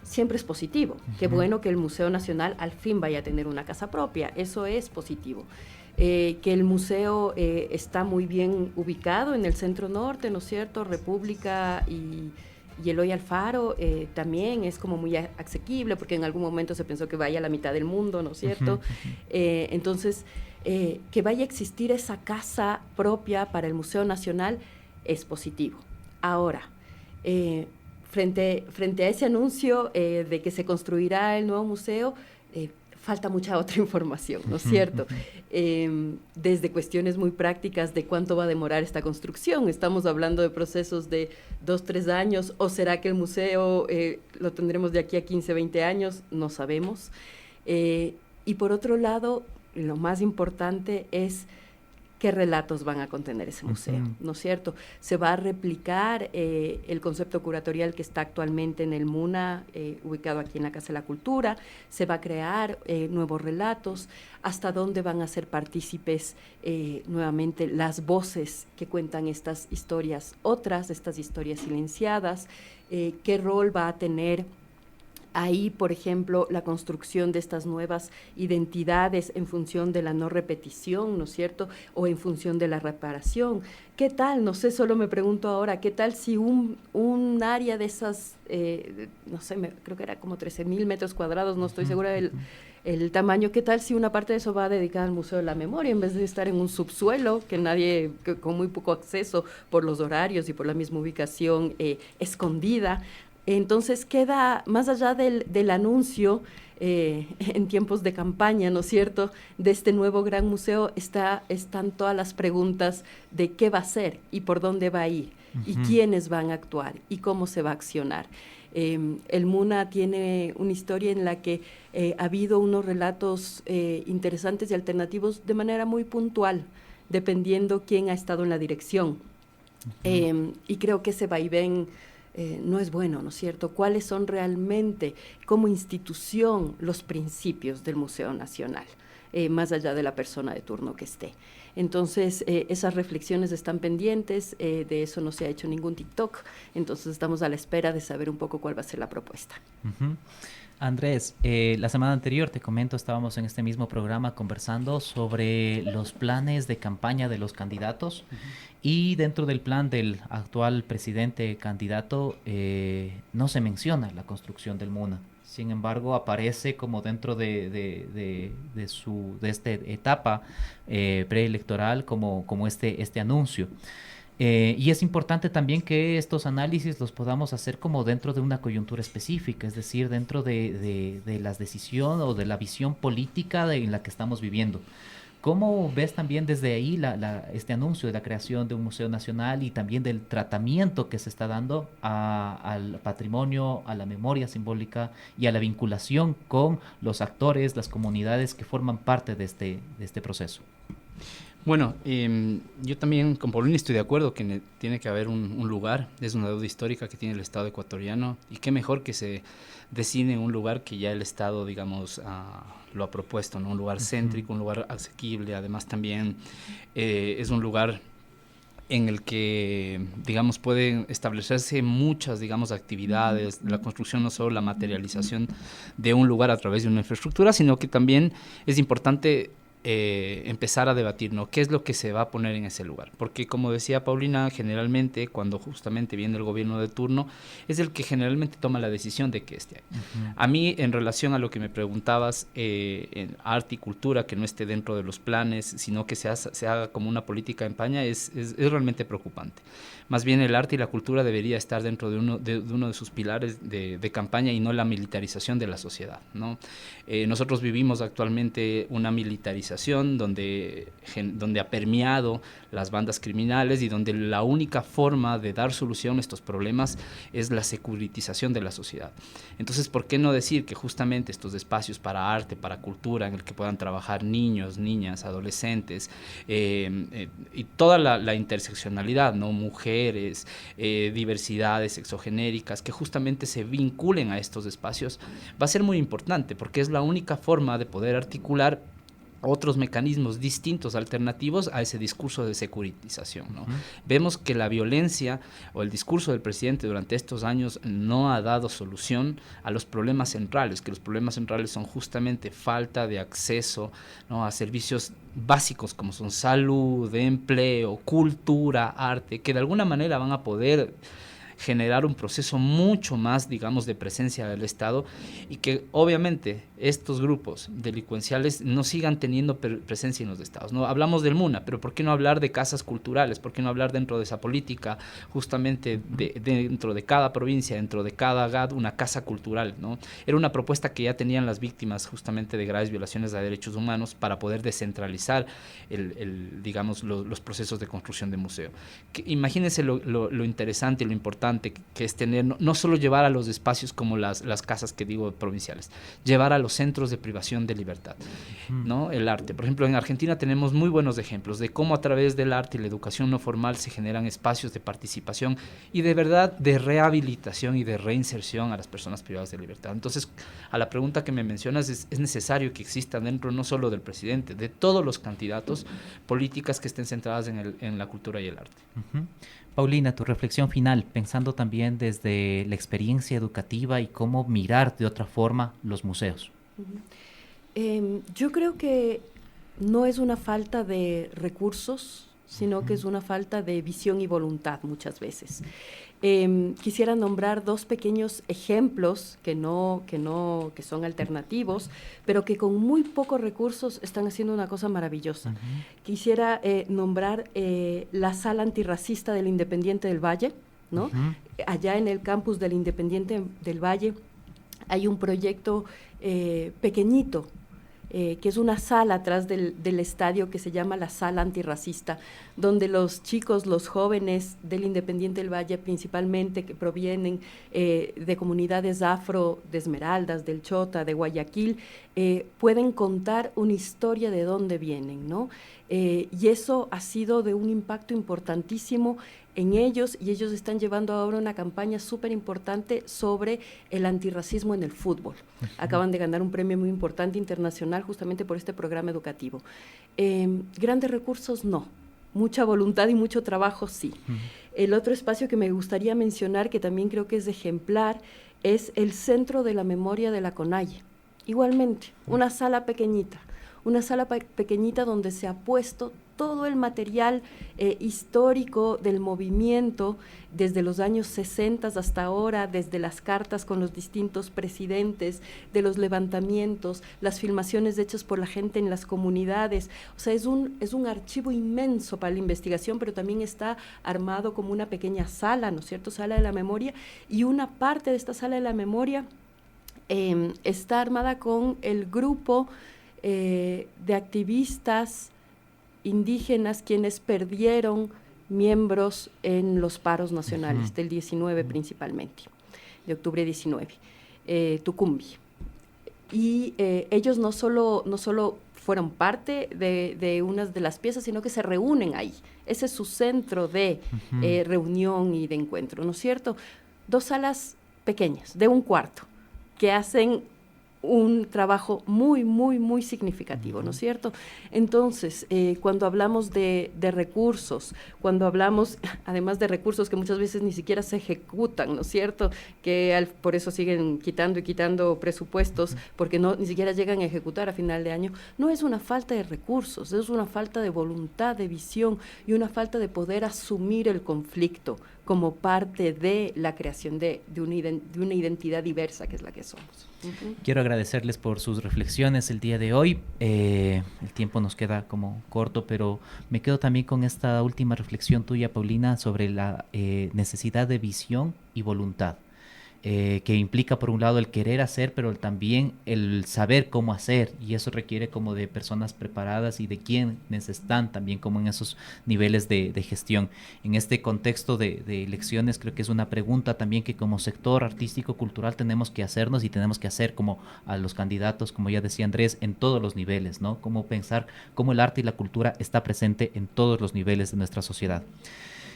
siempre es positivo. Qué bueno que el Museo Nacional al fin vaya a tener una casa propia, eso es positivo. Que el museo está muy bien ubicado en el centro norte, ¿no es cierto? República y Eloy Alfaro también es como muy asequible, porque en algún momento se pensó que vaya a la mitad del mundo, ¿no es cierto? Entonces, que vaya a existir esa casa propia para el Museo Nacional es positivo. Ahora, frente a ese anuncio de que se construirá el nuevo museo, falta mucha otra información, ¿no es cierto? Desde cuestiones muy prácticas de cuánto va a demorar esta construcción. Estamos hablando de procesos de 2-3 años, o será que el museo lo tendremos de aquí a 15-20 años, no sabemos. Y por otro lado, lo más importante es qué relatos van a contener ese museo, ¿no es cierto? Se va a replicar el concepto curatorial que está actualmente en el MUNA, ubicado aquí en la Casa de la Cultura, se va a crear nuevos relatos, hasta dónde van a ser partícipes nuevamente las voces que cuentan estas historias estas historias silenciadas, qué rol va a tener ahí, por ejemplo, la construcción de estas nuevas identidades en función de la no repetición, ¿no es cierto?, o en función de la reparación. ¿Qué tal? No sé, solo me pregunto ahora, ¿qué tal si un área de esas, no sé, creo que era como 13,000 metros cuadrados, no estoy segura del el tamaño, ¿qué tal si una parte de eso va dedicada al Museo de la Memoria en vez de estar en un subsuelo con muy poco acceso por los horarios y por la misma ubicación escondida? Entonces queda, más allá del anuncio en tiempos de campaña, ¿no es cierto?, de este nuevo gran museo, están todas las preguntas de qué va a ser y por dónde va a ir, y quiénes van a actuar y cómo se va a accionar. El MUNA tiene una historia en la que ha habido unos relatos interesantes y alternativos de manera muy puntual, dependiendo quién ha estado en la dirección. Y creo que ese vaivén no es bueno, ¿no es cierto? ¿Cuáles son realmente, como institución, los principios del Museo Nacional, más allá de la persona de turno que esté? Entonces, esas reflexiones están pendientes, de eso no se ha hecho ningún TikTok, entonces estamos a la espera de saber un poco cuál va a ser la propuesta. Andrés, la semana anterior, te comento, estábamos en este mismo programa conversando sobre los planes de campaña de los candidatos y dentro del plan del actual presidente candidato no se menciona la construcción del MUNA. Sin embargo, aparece como dentro de esta etapa preelectoral como este anuncio. Y es importante también que estos análisis los podamos hacer como dentro de una coyuntura específica, es decir, dentro de las decisiones o de la visión política en la que estamos viviendo. ¿Cómo ves también desde ahí este anuncio de la creación de un Museo Nacional y también del tratamiento que se está dando al patrimonio, a la memoria simbólica y a la vinculación con los actores, las comunidades que forman parte de este proceso? Bueno, yo también con Paulina estoy de acuerdo que tiene que haber un lugar, es una deuda histórica que tiene el Estado ecuatoriano y qué mejor que se designe un lugar que ya el Estado, digamos, lo ha propuesto, ¿no? Un lugar céntrico, un lugar asequible, además también es un lugar en el que, digamos, pueden establecerse muchas, digamos, actividades, la construcción, no solo la materialización de un lugar a través de una infraestructura, sino que también es importante empezar a debatir, ¿no? ¿Qué es lo que se va a poner en ese lugar? Porque, como decía Paulina, generalmente, cuando justamente viene el gobierno de turno, es el que generalmente toma la decisión de que esté ahí. A mí, en relación a lo que me preguntabas, en arte y cultura, que no esté dentro de los planes, sino que se haga como una política de campaña, es realmente preocupante. Más bien, el arte y la cultura debería estar dentro de uno de sus pilares de campaña y no la militarización de la sociedad, ¿no? Nosotros vivimos actualmente una militarización securitización, donde ha permeado las bandas criminales y donde la única forma de dar solución a estos problemas es la securitización de la sociedad. Entonces, ¿por qué no decir que justamente estos espacios para arte, para cultura, en el que puedan trabajar niños, niñas, adolescentes, y toda la interseccionalidad, ¿no? Mujeres, diversidades sexogenéricas, que justamente se vinculen a estos espacios, va a ser muy importante, porque es la única forma de poder articular otros mecanismos distintos, alternativos a ese discurso de securitización, ¿no? Vemos que la violencia o el discurso del presidente durante estos años no ha dado solución a los problemas centrales, que los problemas centrales son justamente falta de acceso, ¿no? A servicios básicos como son salud, empleo, cultura, arte, que de alguna manera van a poder generar un proceso mucho más, digamos, de presencia del Estado, y que obviamente estos grupos delincuenciales no sigan teniendo presencia en los estados, ¿no? Hablamos del MUNA, pero ¿por qué no hablar de casas culturales? ¿Por qué no hablar dentro de esa política, justamente dentro de cada provincia, dentro de cada GAD, una casa cultural, ¿no? Era una propuesta que ya tenían las víctimas justamente de graves violaciones de derechos humanos para poder descentralizar digamos, los procesos de construcción de museo. Imagínense lo interesante y lo importante que es tener, no solo llevar a los espacios como las casas que digo provinciales, llevar a los centros de privación de libertad, ¿no? El arte. Por ejemplo, en Argentina tenemos muy buenos ejemplos de cómo a través del arte y la educación no formal se generan espacios de participación y de verdad de rehabilitación y de reinserción a las personas privadas de libertad. Entonces, a la pregunta que me mencionas, es necesario que exista dentro no solo del presidente, de todos los candidatos, políticas que estén centradas en la cultura y el arte. Paulina, tu reflexión final, pensando también desde la experiencia educativa y cómo mirar de otra forma los museos. Yo creo que no es una falta de recursos, sino que es una falta de visión y voluntad muchas veces. Quisiera nombrar dos pequeños ejemplos que son alternativos, pero que con muy pocos recursos están haciendo una cosa maravillosa. Quisiera nombrar la Sala Antirracista del Independiente del Valle, ¿no? Allá en el campus del Independiente del Valle hay un proyecto pequeñito, que es una sala atrás del estadio que se llama la Sala Antirracista, donde los chicos, los jóvenes del Independiente del Valle, principalmente que provienen de comunidades afro, de Esmeraldas, del Chota, de Guayaquil, pueden contar una historia de dónde vienen, ¿no? Y eso ha sido de un impacto importantísimo en ellos, y ellos están llevando ahora una campaña súper importante sobre el antirracismo en el fútbol. Acaban de ganar un premio muy importante internacional justamente por este programa educativo. Grandes recursos no, mucha voluntad y mucho trabajo sí. El otro espacio que me gustaría mencionar, que también creo que es ejemplar, es el Centro de la Memoria de la CONAIE. Igualmente, una sala pequeñita donde se ha puesto todo el material histórico del movimiento desde los años 60 hasta ahora, desde las cartas con los distintos presidentes, de los levantamientos, las filmaciones hechas por la gente en las comunidades. O sea, es un archivo inmenso para la investigación, pero también está armado como una pequeña sala, ¿no es cierto?, sala de la memoria, y una parte de esta sala de la memoria está armada con el grupo de activistas indígenas quienes perdieron miembros en los paros nacionales del 19 principalmente, de octubre 19, Tucumbi. Y ellos no solo fueron parte de unas de las piezas, sino que se reúnen ahí. Ese es su centro de reunión y de encuentro, ¿no es cierto? Dos salas pequeñas, de un cuarto, que hacen un trabajo muy, muy, muy significativo, ¿no es cierto? Entonces, cuando hablamos de recursos, cuando hablamos, además de recursos que muchas veces ni siquiera se ejecutan, ¿no es cierto? Que por eso siguen quitando y quitando presupuestos, porque ni siquiera llegan a ejecutar a final de año, no es una falta de recursos, es una falta de voluntad, de visión y una falta de poder asumir el conflicto como parte de la creación de una identidad diversa que es la que somos. Quiero agradecerles por sus reflexiones el día de hoy. El tiempo nos queda como corto, pero me quedo también con esta última reflexión tuya, Paulina, sobre la necesidad de visión y voluntad. que implica por un lado el querer hacer, pero también el saber cómo hacer, y eso requiere como de personas preparadas y de quienes están también como en esos niveles de gestión. En este contexto de elecciones creo que es una pregunta también que como sector artístico cultural tenemos que hacernos y tenemos que hacer como a los candidatos, como ya decía Andrés, en todos los niveles, ¿no? Cómo pensar cómo el arte y la cultura está presente en todos los niveles de nuestra sociedad.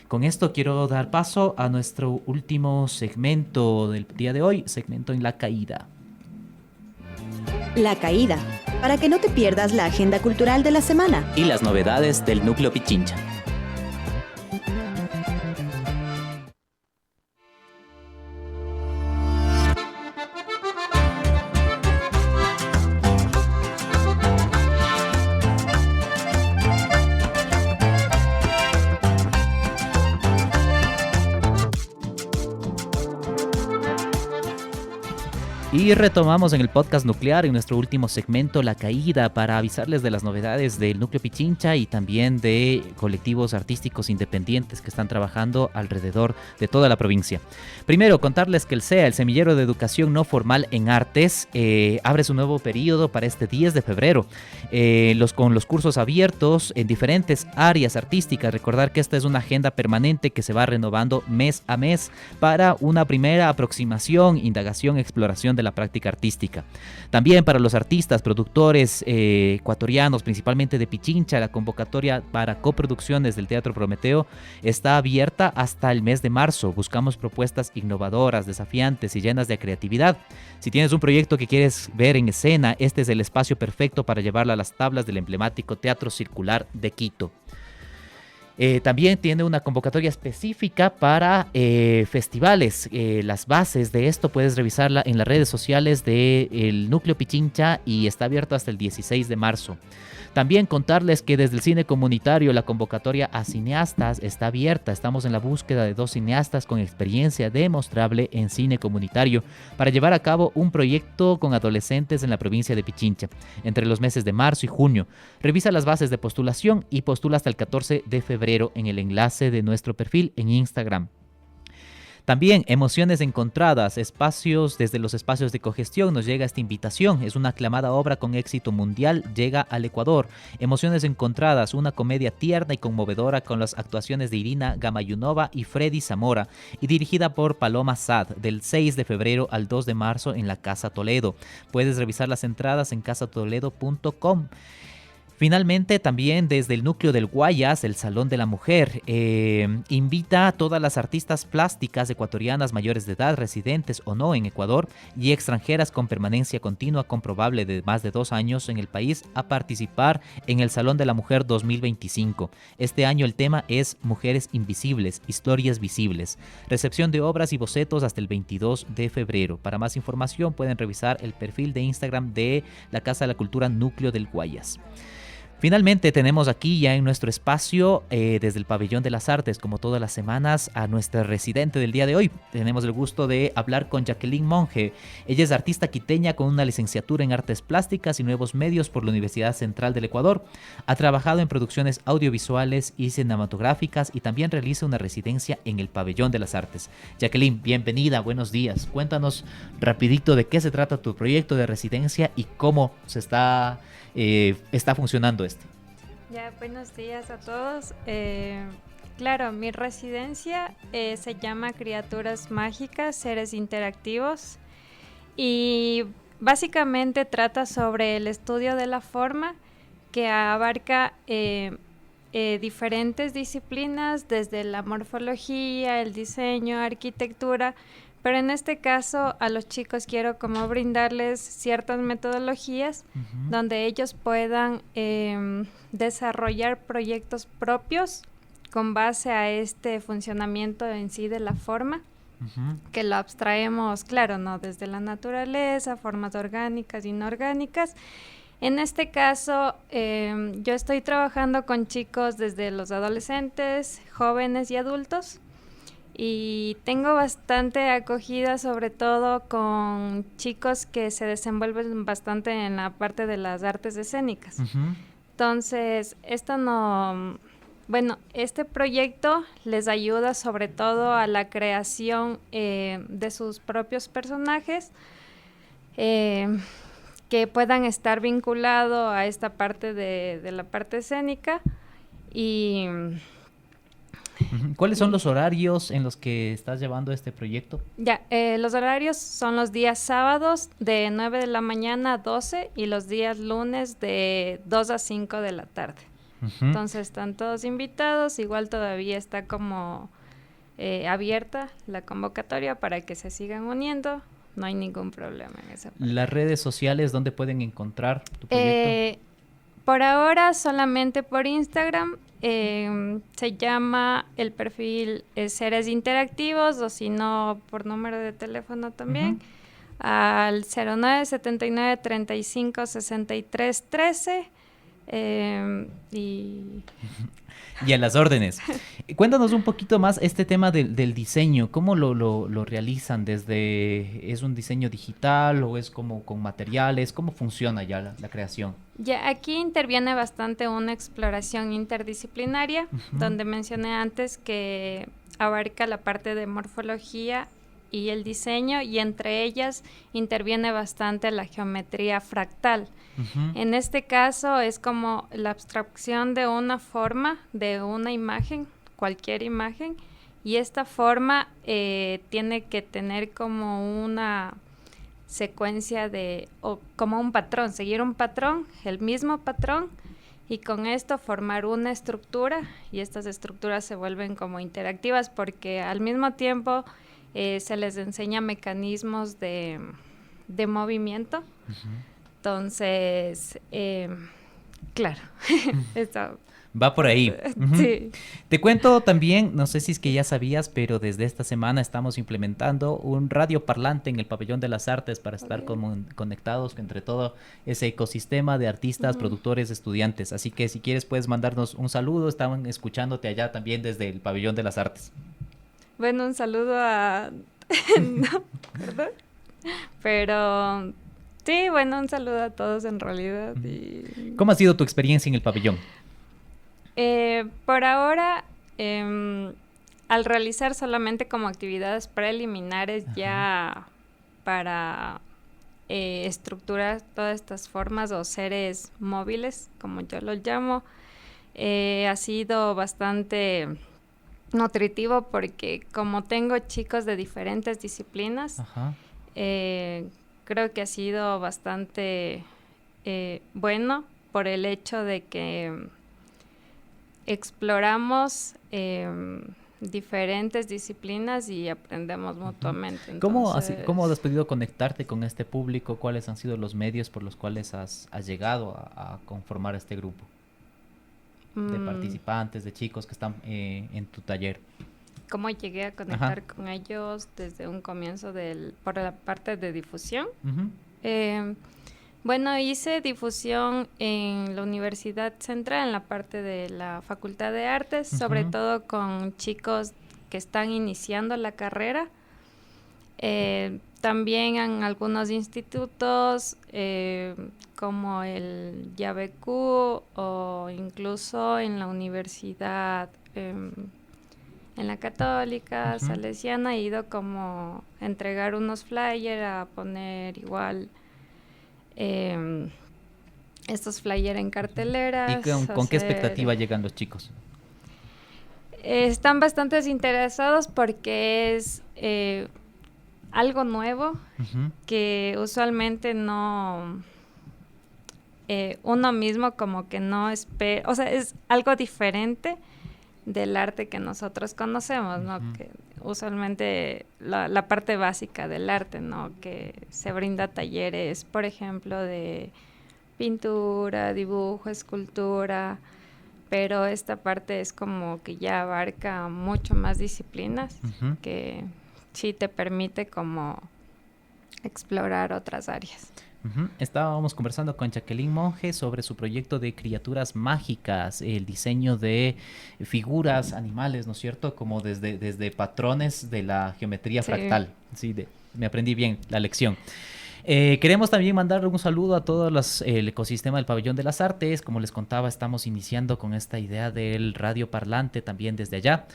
Con esto quiero dar paso a nuestro último segmento del día de hoy, segmento en La Caída. La Caída, para que no te pierdas la agenda cultural de la semana. Y las novedades del Núcleo Pichincha. Y retomamos en el podcast nuclear, en nuestro último segmento, La Caída, para avisarles de las novedades del Núcleo Pichincha y también de colectivos artísticos independientes que están trabajando alrededor de toda la provincia. Primero, contarles que el SEA, el Semillero de Educación No Formal en Artes, abre su nuevo periodo para este 10 de febrero, con los cursos abiertos en diferentes áreas artísticas. Recordar que esta es una agenda permanente que se va renovando mes a mes para una primera aproximación, indagación, exploración de la práctica artística. También para los artistas, productores ecuatorianos, principalmente de Pichincha, la convocatoria para coproducciones del Teatro Prometeo está abierta hasta el mes de marzo. Buscamos propuestas innovadoras, desafiantes y llenas de creatividad. Si tienes un proyecto que quieres ver en escena, este es el espacio perfecto para llevarlo a las tablas del emblemático Teatro Circular de Quito. También tiene una convocatoria específica para festivales. Las bases de esto puedes revisarla en las redes sociales del Núcleo Pichincha y está abierto hasta el 16 de marzo. También contarles que desde el cine comunitario la convocatoria a cineastas está abierta. Estamos en la búsqueda de 2 cineastas con experiencia demostrable en cine comunitario para llevar a cabo un proyecto con adolescentes en la provincia de Pichincha entre los meses de marzo y junio. Revisa las bases de postulación y postula hasta el 14 de febrero en el enlace de nuestro perfil en Instagram. También emociones encontradas, desde los espacios de cogestión nos llega esta invitación. Es una aclamada obra con éxito mundial, llega al Ecuador. Emociones encontradas, una comedia tierna y conmovedora con las actuaciones de Irina Gamayunova y Freddy Zamora y dirigida por Paloma Sad, del 6 de febrero al 2 de marzo en la Casa Toledo. Puedes revisar las entradas en casatoledo.com. Finalmente, también desde el núcleo del Guayas, el Salón de la Mujer, invita a todas las artistas plásticas ecuatorianas mayores de edad, residentes o no en Ecuador y extranjeras con permanencia continua comprobable de más de 2 años en el país a participar en el Salón de la Mujer 2025. Este año el tema es Mujeres Invisibles, Historias Visibles. Recepción de obras y bocetos hasta el 22 de febrero. Para más información pueden revisar el perfil de Instagram de la Casa de la Cultura Núcleo del Guayas. Finalmente tenemos aquí ya en nuestro espacio, desde el Pabellón de las Artes, como todas las semanas, a nuestra residente del día de hoy. Tenemos el gusto de hablar con Jacqueline Monge. Ella es artista quiteña con una licenciatura en Artes Plásticas y Nuevos Medios por la Universidad Central del Ecuador. Ha trabajado en producciones audiovisuales y cinematográficas y también realiza una residencia en el Pabellón de las Artes. Jacqueline, bienvenida, buenos días. Cuéntanos rapidito de qué se trata tu proyecto de residencia y cómo se está funcionando este. Ya, buenos días a todos. Claro, mi residencia se llama Criaturas Mágicas, Seres Interactivos y básicamente trata sobre el estudio de la forma que abarca diferentes disciplinas desde la morfología, el diseño, arquitectura. Pero en este caso a los chicos quiero como brindarles ciertas metodologías donde ellos puedan desarrollar proyectos propios con base a este funcionamiento en sí de la forma, que lo abstraemos, claro, ¿no? Desde la naturaleza, formas orgánicas, inorgánicas. En este caso, yo estoy trabajando con chicos desde los adolescentes, jóvenes y adultos. Y tengo bastante acogida, sobre todo con chicos que se desenvuelven bastante en la parte de las artes escénicas. Entonces, esto no Bueno, este proyecto les ayuda sobre todo a la creación de sus propios personajes que puedan estar vinculados a esta parte de la parte escénica y... ¿Cuáles son los horarios en los que estás llevando este proyecto? Ya, los horarios son los días sábados de 9 de la mañana a 12 y los días lunes de 2 a 5 de la tarde. Entonces están todos invitados, igual todavía está como abierta la convocatoria para que se sigan uniendo, no hay ningún problema en esa parte. ¿Las redes sociales dónde pueden encontrar tu proyecto? Por ahora solamente por Instagram, se llama el perfil Seres Interactivos o si no por número de teléfono también al 0979 35 63 13 Y a las órdenes. Cuéntanos un poquito más este tema del diseño. ¿Cómo lo realizan? ¿Es un diseño digital o es como con materiales? ¿Cómo funciona ya la creación? Ya, aquí interviene bastante una exploración interdisciplinaria, donde mencioné antes que abarca la parte de morfología y el diseño, y entre ellas interviene bastante la geometría fractal. En este caso es como la abstracción de una forma, de una imagen, cualquier imagen, y esta forma tiene que tener como una secuencia o como un patrón, seguir un patrón, el mismo patrón, y con esto formar una estructura, y estas estructuras se vuelven como interactivas porque al mismo tiempo se les enseña mecanismos de movimiento. Entonces, claro, esto va por ahí. Sí. Te cuento también, no sé si es que ya sabías, pero desde esta semana estamos implementando un radio parlante en el Pabellón de las Artes para estar conectados entre todo ese ecosistema de artistas, productores, estudiantes. Así que si quieres puedes mandarnos un saludo, estaban escuchándote allá también desde el Pabellón de las Artes. Bueno, un saludo a... no, ¿verdad? Pero... sí, bueno, un saludo a todos en realidad. Y... ¿Cómo ha sido tu experiencia en el pabellón? Por ahora, al realizar solamente como actividades preliminares ya para estructurar todas estas formas o seres móviles, como yo los llamo, ha sido bastante nutritivo porque como tengo chicos de diferentes disciplinas, creo que ha sido bastante bueno por el hecho de que exploramos diferentes disciplinas y aprendemos mutuamente. Entonces, ¿Cómo has podido conectarte con este público? ¿Cuáles han sido los medios por los cuales has llegado a conformar este grupo de participantes, de chicos que están en tu taller? ¿Cómo llegué a conectar con ellos desde un comienzo por la parte de difusión? Bueno, hice difusión en la Universidad Central, en la parte de la Facultad de Artes, sobre todo con chicos que están iniciando la carrera. También en algunos institutos como el YABQ o incluso en la universidad, en la Católica, Salesiana, he ido como a entregar unos flyers, a poner igual estos flyers en carteleras. ¿Y con qué expectativa llegan los chicos? Están bastante interesados porque es algo nuevo que usualmente no... uno mismo como que no espera, o sea, es algo diferente del arte que nosotros conocemos, ¿no? Que usualmente la parte básica del arte, ¿no? Que se brinda talleres, por ejemplo, de pintura, dibujo, escultura, pero esta parte es como que ya abarca mucho más disciplinas, que sí te permite como explorar otras áreas. Estábamos conversando con Jacqueline Monge sobre su proyecto de criaturas mágicas, el diseño de figuras, animales, ¿no es cierto? Como desde patrones de la geometría fractal. Sí, me aprendí bien la lección. Queremos también mandar un saludo a todo el ecosistema del Pabellón de las Artes. Como les contaba, estamos iniciando con esta idea del radio parlante también desde allá.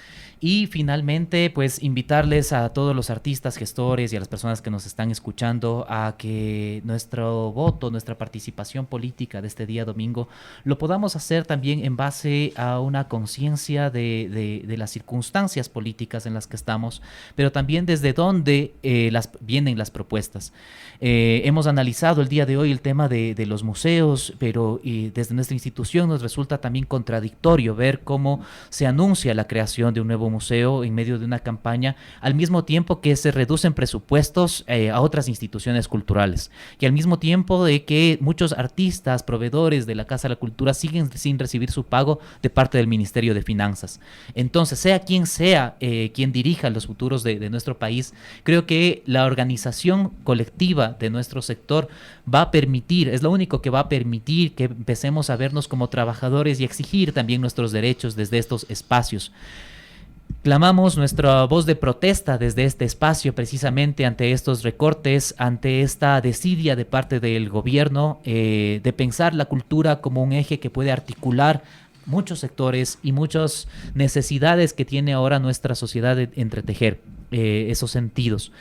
Y finalmente, pues invitarles a todos los artistas, gestores y a las personas que nos están escuchando a que nuestro voto, nuestra participación política de este día domingo, lo podamos hacer también en base a una conciencia de las circunstancias políticas en las que estamos, pero también desde dónde vienen las propuestas. Hemos analizado el día de hoy el tema de los museos, pero desde nuestra institución nos resulta también contradictorio ver cómo se anuncia la creación de un nuevo museo en medio de una campaña, al mismo tiempo que se reducen presupuestos a otras instituciones culturales, y al mismo tiempo de que muchos artistas, proveedores de la Casa de la Cultura siguen sin recibir su pago de parte del Ministerio de Finanzas. Entonces, sea quien dirija los futuros de nuestro país, creo que la organización colectiva de nuestro sector va a permitir, es lo único que va a permitir que empecemos a vernos como trabajadores y exigir también nuestros derechos desde estos espacios. Clamamos nuestra voz de protesta desde este espacio precisamente ante estos recortes, ante esta desidia de parte del gobierno de pensar la cultura como un eje que puede articular muchos sectores y muchas necesidades que tiene ahora nuestra sociedad de entretejer esos sentidos.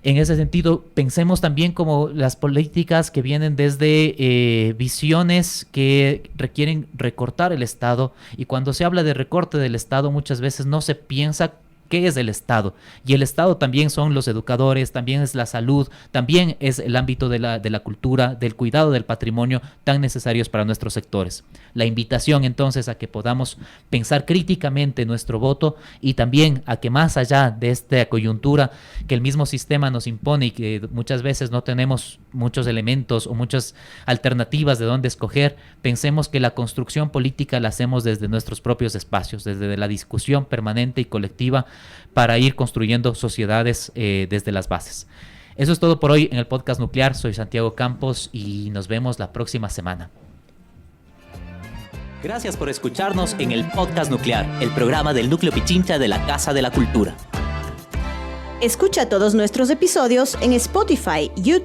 En ese sentido, pensemos también como las políticas que vienen desde visiones que requieren recortar el Estado, y cuando se habla de recorte del Estado muchas veces no se piensa qué es el Estado, y el Estado también son los educadores, también es la salud, también es el ámbito de la cultura, del cuidado del patrimonio tan necesarios para nuestros sectores. La invitación entonces a que podamos pensar críticamente nuestro voto, y también a que más allá de esta coyuntura que el mismo sistema nos impone y que muchas veces no tenemos muchos elementos o muchas alternativas de dónde escoger, pensemos que la construcción política la hacemos desde nuestros propios espacios, desde la discusión permanente y colectiva, para ir construyendo sociedades desde las bases. Eso es todo por hoy en el Podcast Nuclear. Soy Santiago Campos y nos vemos la próxima semana. Gracias por escucharnos en el Podcast Nuclear, el programa del Núcleo Pichincha de la Casa de la Cultura. Escucha todos nuestros episodios en Spotify, YouTube